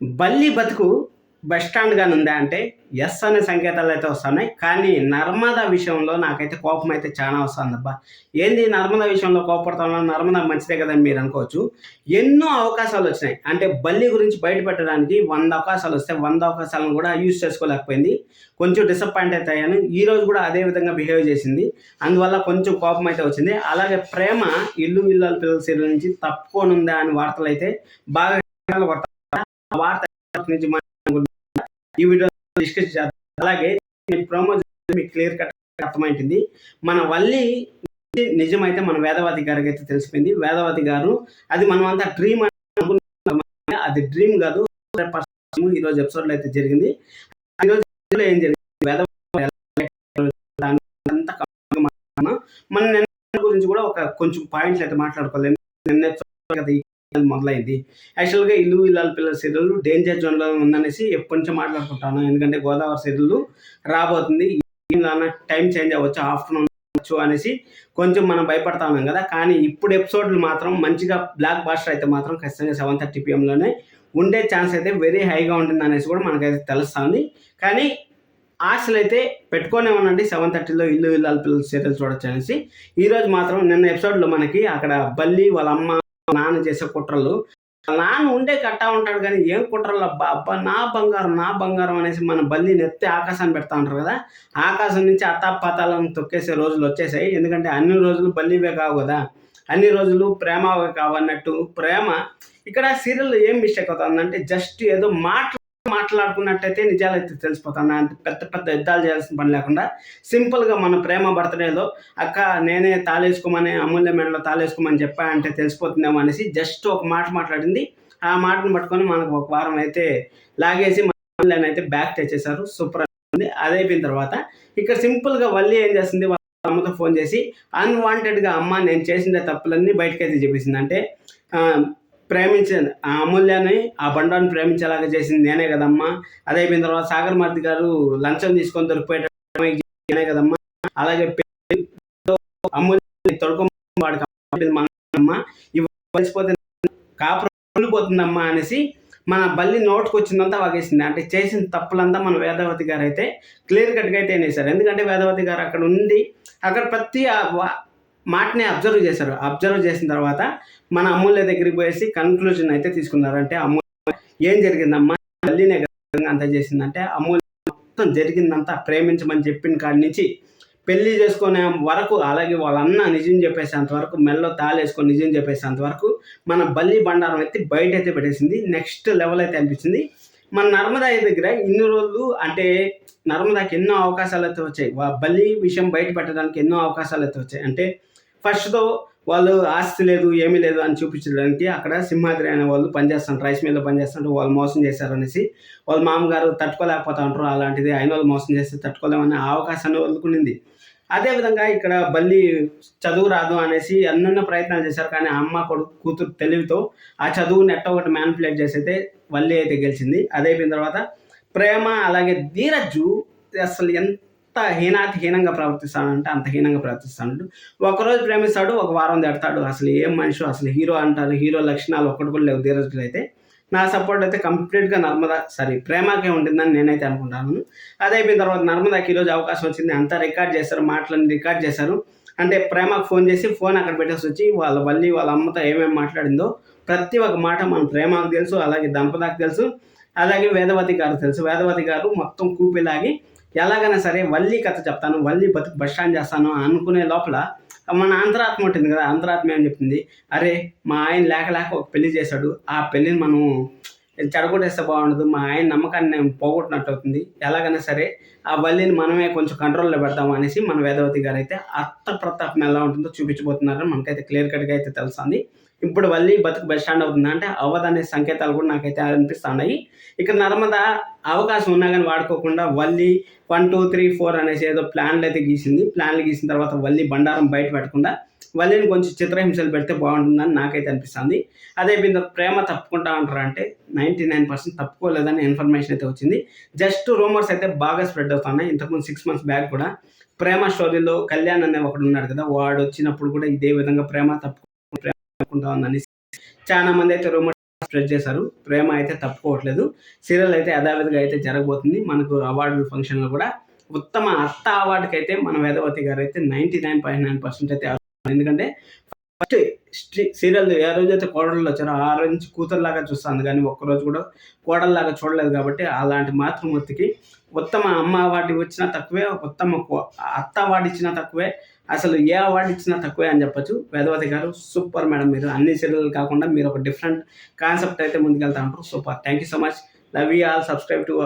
బల్లి బతుకు బస్ స్టాండ్‌గానే ఉందా అంటే, యెస్ అనే సంకేతాలైతే వస్తున్నాయి. కానీ నర్మదా విషయంలో నాకైతే కోపం అయితే చానా వస్తుందబ్బా! ఏంది నర్మదా విషయంలో కోప్పడుతున్నావు? నర్మదా మంచిదే కదా అని మీరనుకోవచ్చు. ఎన్నో అవకాశాలొచ్చినాయి. అంటే బల్లి గురించి బయట పెట్టడానికి 100 అవకాశాలొస్తే 100 అవకాశాలను కూడా యూజ్ చేసుకోలేకపోయింది. కొంచెం డిసప్పాయింట్ అయితే అయ్యాను. ఈరోజు కూడా అదే విధంగా బిహేవ్ చేసింది. అందువల్ల కొంచెం కోపం అయితే వచ్చింది. అలాగే ప్రేమ 'ఇల్లు ఇల్లాలు పిల్లలు' సీరియల్ నుంచి తప్పుకోనుందా అని వార్తలైతే బాగా ఆ వార్త నిజమా ఈ వీడియోలో డిస్కస్ చేద్దాం. అలాగే ప్రోమో మీకు క్లియర్ కట్ అర్థమైంది. మన వల్లి నిజమైతే మన వేదవతి గారికి అయితే తెలిసిపోయింది. వేదవతి గారు అది మనమంతా డ్రీమ్ అనుకున్నాం, అది డ్రీమ్ కాదు. ఈరోజు ఎపిసోడ్లో అయితే జరిగింది. ఈరోజు ఏం జరిగింది మన నిన్న గురించి కూడా ఒక కొంచెం పాయింట్స్ అయితే మాట్లాడుకోలేదు. నిన్న మొదలైంది. యాక్చువల్గా 'ఇల్లు ఇల్లాలు పిల్లల' సీరియల్ డేంజర్ జోన్లో ఉందనేసి ఎప్పటి నుంచో మాట్లాడుకుంటాను. ఎందుకంటే గోదావరి సీరియల్ రాబోతుంది, టైం చేంజ్ అవ్వచ్చు, ఆఫ్టర్నూన్ అనేసి కొంచెం మనం భయపడతా ఉన్నాం కదా. కానీ ఇప్పుడు ఎపిసోడ్లు మాత్రం మంచిగా బ్లాక్ బాస్టర్ అయితే మాత్రం ఖచ్చితంగా 7:30 PM ఉండే ఛాన్స్ అయితే వెరీ హైగా ఉంటుంది అనేసి కూడా మనకైతే తెలుస్తుంది. కానీ ఆశలు అయితే పెట్టుకునే ఉండండి. 7:30లో 'ఇల్లు ఇల్లాలు పిల్లల' సీరియల్ చూడొచ్చు అనేసి. ఈరోజు మాత్రం నిన్న ఎపిసోడ్లో మనకి అక్కడ బల్లి వాళ్ళ అమ్మ నాన్న చేసే కుట్రలు, నాన్న ఉండే కట్టా ఉంటాడు కానీ ఏం కుట్రలు అబ్బా అబ్బా నా బంగారం అనేసి మన బల్లిని ఎత్తి ఆకాశాన్ని పెడతా ఉంటారు కదా. ఆకాశం నుంచి అత్తాపాతాలను తొక్కేసే రోజులు వచ్చేసాయి. ఎందుకంటే అన్ని రోజులు బల్లివే కావు కదా, అన్ని రోజులు ప్రేమవే కావన్నట్టు ప్రేమ ఇక్కడ సీరియల్లో ఏం మిస్టేక్ అవుతుందంటే జస్ట్ ఏదో మాట్లాడుకున్నట్టయితే నిజాలైతే తెలిసిపోతాను. అంత పెద్ద పెద్ద యుద్ధాలు చేయాల్సిన పని లేకుండా సింపుల్గా మన ప్రేమ బర్త్డేలో అక్క నేనే తాళేసుకోమని అమూల్య మెడలో తాళేసుకోమని చెప్పా అంటే తెలిసిపోతుందేమో అనేసి జస్ట్ ఒక మాట మాట్లాడింది. ఆ మాటను పట్టుకొని మనకు ఒక వారం అయితే లాగేసి అమూల్యని అయితే బ్యాక్ తెచ్చేశారు. సూపర్ ఉంది. అదైపోయిన తర్వాత ఇక్కడ సింపుల్గా వల్లి ఏం చేస్తుంది, వాళ్ళ అమ్మతో ఫోన్ చేసి అన్వాంటెడ్గా అమ్మ నేను చేసిన తప్పులన్నీ బయటకైతే చెప్పేసింది. అంటే ప్రేమించాను ఆ అమూల్యాన్ని, ఆ బండాన్ని ప్రేమించేలాగా చేసింది నేనే కదమ్మా. అదే అయిపోయిన తర్వాత సాగర్ మారుతి గారు లంచం తీసుకొని దొరికిపోయేట నేనే కదమ్మా. అలాగే అమూల్యాన్ని తొడుకోమ్మా ఇవ్వకపోతే కాపుపోతుందమ్మా అనేసి మన బల్లి నోటుకు వచ్చిందంతా వాగేసింది. అంటే చేసిన తప్పులంతా మన వేదవతి గారు అయితే క్లియర్ కట్గా అయితే వేసారు. ఎందుకంటే వేదవతి గారు అక్కడ ఉండి అక్కడ ప్రతి మాటని అబ్జర్వ్ చేశారు. అబ్జర్వ్ చేసిన తర్వాత మన అమూల్య దగ్గరికి పోయేసి కన్క్లూజన్ అయితే తీసుకున్నారు. అంటే అమూల్య ఏం జరిగిందమ్మా, తల్లినే అంతా చేసిందంటే అమూల్య మొత్తం జరిగిందంతా ప్రేమించమని చెప్పిన కాడి నుంచి పెళ్లి చేసుకునే వరకు, అలాగే వాళ్ళ అన్న నిజం చెప్పేసేంత వరకు, మెల్లో తాళేసుకొని నిజం చెప్పేసేంత వరకు మన బల్లి బండారం అయితే బయట అయితే పెట్టేసింది. నెక్స్ట్ లెవెల్ అయితే అనిపించింది. మన నర్మదా దగ్గర ఇన్ని రోజులు అంటే నర్మదాకి ఎన్నో అవకాశాలు అయితే వచ్చాయి. బల్లి విషయం బయట పెట్టడానికి ఎన్నో అవకాశాలు అయితే వచ్చాయి. అంటే ఫస్ట్‌తో వాళ్ళు ఆస్తి లేదు, ఏమీ లేదు అని చూపించడానికి అక్కడ సింహాద్రి అనే వాళ్ళు పనిచేస్తారు, రైస్ మిల్‌లో పనిచేస్తుంటే వాళ్ళు మోసం చేశారనేసి వాళ్ళ మామగారు తట్టుకోలేకపోతా ఉంటారు. అలాంటిది అయిన వాళ్ళు మోసం చేస్తే తట్టుకోలేమనే అవకాశాన్ని వదులుకునింది. అదేవిధంగా ఇక్కడ బల్లి చదువు రాదు అనేసి ఎన్నెన్నో ప్రయత్నాలు చేశారు. కానీ అమ్మ కూతురు తెలివితో ఆ చదువుని ఎట్టో ఒకటి మ్యానిపులేట్ చేసి అయితే వల్లి అయితే గెలిచింది. అదైపోయిన తర్వాత ప్రేమ అలాగే ధీరజ్ అసలు ఎంత హీనంగా ప్రవర్తిస్తాడంటే అంత హీనంగా ప్రవర్తిస్తాడు. ఒకరోజు ప్రేమిస్తాడు, ఒక వారం తిడతాడు. అసలు ఏం మనిషి, అసలు హీరో అంటారు, హీరో లక్షణాలు ఒక్కటి కూడా లేవు ధీరజ్లో అయితే. నా సపోర్ట్ అయితే కంప్లీట్గా ప్రేమకే ఉంటుందని నేనైతే అనుకుంటాను. అదైపోయిన తర్వాత నర్మదాకి ఈరోజు అవకాశం వచ్చింది. అంతా రికార్డ్ చేశారు, మాటలన్నీ రికార్డ్ చేశారు. అంటే ప్రేమకు ఫోన్ చేసి ఫోన్ అక్కడ పెట్టేసి వచ్చి వాళ్ళ అమ్మతో ఏమేమి మాట్లాడిందో ప్రతి ఒక్క మాట మన ప్రేమకు తెలుసు, అలాగే దంపతికి తెలుసు, అలాగే వేదవతి గారు తెలుసు. వేదవతి గారు మొత్తం కూపిలాగి ఎలాగైనా సరే వల్లి కథ చెప్తాను, వల్లి బతుకు బస్ స్టాండ్ చేస్తాను అనుకునే లోపల మన అంతరాత్మ ఉంటుంది కదా, అంతరాత్మ ఏం చెప్తుంది, అరే మా ఆయన లేక ఒక పెళ్లి చేశాడు, ఆ పెళ్ళిని మనం చెడగొట్టేస్తే బాగుండదు, మా ఆయన నమ్మకాన్ని నేను పోగొట్టినట్టు అవుతుంది, ఎలాగైనా సరే ఆ వల్లిని మనమే కొంచెం కంట్రోల్లో పెడతాము అనేసి మన వేదవతి గారు అయితే అత్త ప్రతాపం ఎలా ఉంటుందో చూపించబోతున్నారని మనకైతే క్లియర్ కట్గా అయితే తెలుస్తుంది. ఇప్పుడు వల్లి బతుకు బస్ స్టాండ్ అవుతుంది అంటే అవ్వదనే సంకేతాలు కూడా నాకైతే అనిపిస్తున్నాయి. ఇక్కడ నర్మదా అవకాశం ఉన్నా కానీ వాడుకోకుండా వల్లి 1, 2, 3, 4 అనేసి ఏదో ప్లాన్లు అయితే గీసింది. ప్లాన్లు గీసిన తర్వాత వల్లి బండారం బయట పెట్టకుండా వల్లిని కొంచెం చిత్రహింసలు పెడితే బాగుంటుందని నాకైతే అనిపిస్తుంది. అదే ప్రేమ తప్పుకుంటా అంటారు అంటే 99% తప్పుకోలేదని ఇన్ఫర్మేషన్ అయితే వచ్చింది. జస్ట్ రూమర్స్ అయితే బాగా స్ప్రెడ్ అవుతున్నాయి. ఇంతకుముందు 6 months బ్యాక్ కూడా ప్రేమ స్టోరీలో కళ్యాణ్ అనే ఒకడు ఉన్నాడు కదా, వాడు వచ్చినప్పుడు కూడా ఇదే విధంగా ప్రేమ తప్పుకుంటా ఉందని చాలా మంది అయితే రూమర్స్ స్ప్రెడ్ చేశారు. ప్రేమ అయితే తప్పుకోవట్లేదు. సీరియల్ అయితే యథావిధిగా అయితే జరగబోతుంది. మనకు అవార్డుల ఫంక్షన్లో కూడా ఉత్తమ అత్త అవార్డుకి అయితే మన వేదవతి గారు అయితే 99.9% అయితే ఎందుకంటే ఫస్ట్ సీరియల్ ఏ రోజైతే కోడళ్ళు వచ్చారో ఆ రోజు నుంచి కూతురులాగా చూస్తాను, కానీ ఒక్కరోజు కూడా కోడల్లాగా చూడలేదు. కాబట్టి అలాంటి మాతృమూర్తికి ఉత్తమ అమ్మ అవార్డు వచ్చినా తక్కువే, ఉత్తమ అత్త అవార్డు ఇచ్చినా తక్కువే, అసలు ఏ అవార్డు ఇచ్చినా తక్కువే అని చెప్పొచ్చు. వేదవతి గారు సూపర్ మేడం. మీరు అన్ని సీరియల్ కాకుండా మీరు ఒక డిఫరెంట్ కాన్సెప్ట్ అయితే ముందుకెళ్తా ఉంటారు. Super. Thank you so much. Love you all. Subscribe to